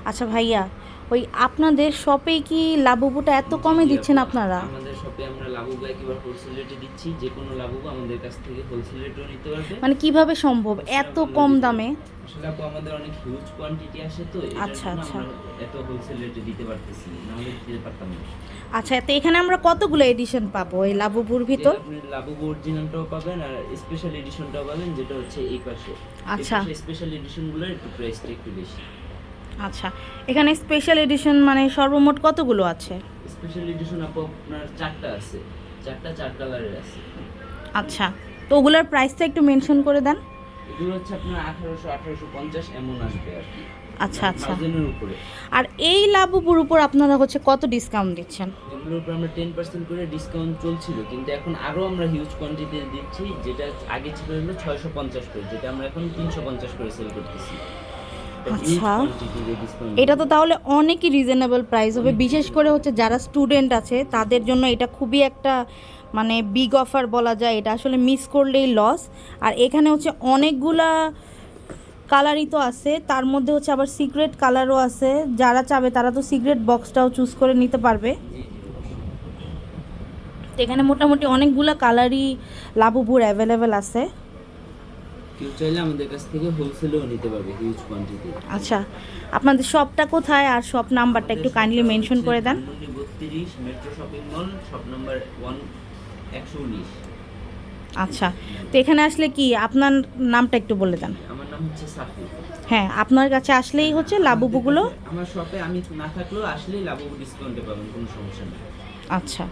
আচ্ছা ভাইয়া, ওই আপনাদের শপে কি লাবুবুটা এত কমে জি দিচ্ছেন আপু, আপনারা? আমাদের শপে আমরা লাবুবু একেবারে হোলসেল রেটে দিচ্ছি। যে কোনো লাবুবু আমাদের কাছ থেকে হোলসেল রেটেও নিতে পারবে, মানে কিভাবে সম্ভব খুচরা এত মূল্য কম দিতে দামে? পারবে। আসলে আপু আমাদের অনেক হিউজ কোয়ান্টিটি আসে, তো এটার আচ্ছা জন্য আচ্ছা। আমরা এত হোলসেল রেটে দিতে পারতেছি, নাহলে দিতে পারতাম না। আচ্ছা, তো এখানে আমরা কতগুলো এডিশন পাবো এই লাবুবুর যে ভিতর? আপনি লাবুবু অরিজিনালটাও পাবেন আর স্পেশাল এডিশনটাও পাবেন, যেটা হচ্ছে এই পাশে। এই আচ্ছা পাশে স্পেশাল এডিশনগুলোর একটু প্রাইসটা একটু বেশি। আচ্ছা, এখানে স্পেশাল এডিশন মানে সর্বমোট কতগুলো আছে? স্পেশাল এডিশন আপু আপনার 4টা আছে, 4টা 4 কালারের আছে। আচ্ছা, তো ওগুলোর প্রাইসটা একটু মেনশন করে দেন। এগুলো হচ্ছে আপনার 1850 এমন আসবে আর কি, আচ্ছা আচ্ছা। 1000 এর উপরে। আর এই লাবুবুর উপর আপনারা হচ্ছে কত ডিসকাউন্ট দিচ্ছেন? এগুলোর উপর আমরা 10% করে ডিসকাউন্ট চলছিল, কিন্তু এখন আরো আমরা হিউজ কোয়ান্টিটি দিচ্ছি। যেটা আগে ছিল হলো 650 করে, যেটা আমরা এখন 350 করে সেল করতেছি। এটা হিউজ আচ্ছা, কোয়ান্টিটির ডিসকাউন্ট। এটা তো তাহলে অনেকই রিজনেবল প্রাইস হবে, বিশেষ করে হচ্ছে যারা স্টুডেন্ট আছে তাদের জন্য এটা খুবই একটা মানে বিগ অফার বলা যায়। এটা আসলে মিস করলেই লস। আর এখানে হচ্ছে অনেকগুলা কালারই তো আছে, তার মধ্যে হচ্ছে আবার সিক্রেট কালারও আছে। যারা চাবে তারা তো সিক্রেট বক্সটাও চুজ করে নিতে পারবে। জি জি। তো এখানে মোটামুটি অনেকগুলা কালারই লাবুবুর অ্যাভেলেবেল আছে। কেউ চাইলে আমাদের কাছ থেকে হোলসেলেও নিতে পারবে হিউজ কোয়ান্টিটি। আচ্ছা, আপনাদের শপটা কোথায় আর শপ নাম্বারটা আমাদের একটু কাইন্ডলি শপটা মেনশন হচ্ছে করে দেন। Dhanmondi 32 metro shopping mall, shop number 119। আচ্ছা, তো এখানে আসলে কি আপনার নামটা একটু বলে দেন। আমার নাম হচ্ছে সাফি। হ্যাঁ, আপনার কাছে আসলেই হ্যাঁ, হচ্ছে আমাদের লাবুবুগুলো। কাছে আমার শপে আমি না থাকলেও আসলেই লাবুবু ডিসকাউন্টে পাবেন, কোনো সমস্যা নেই। আচ্ছা।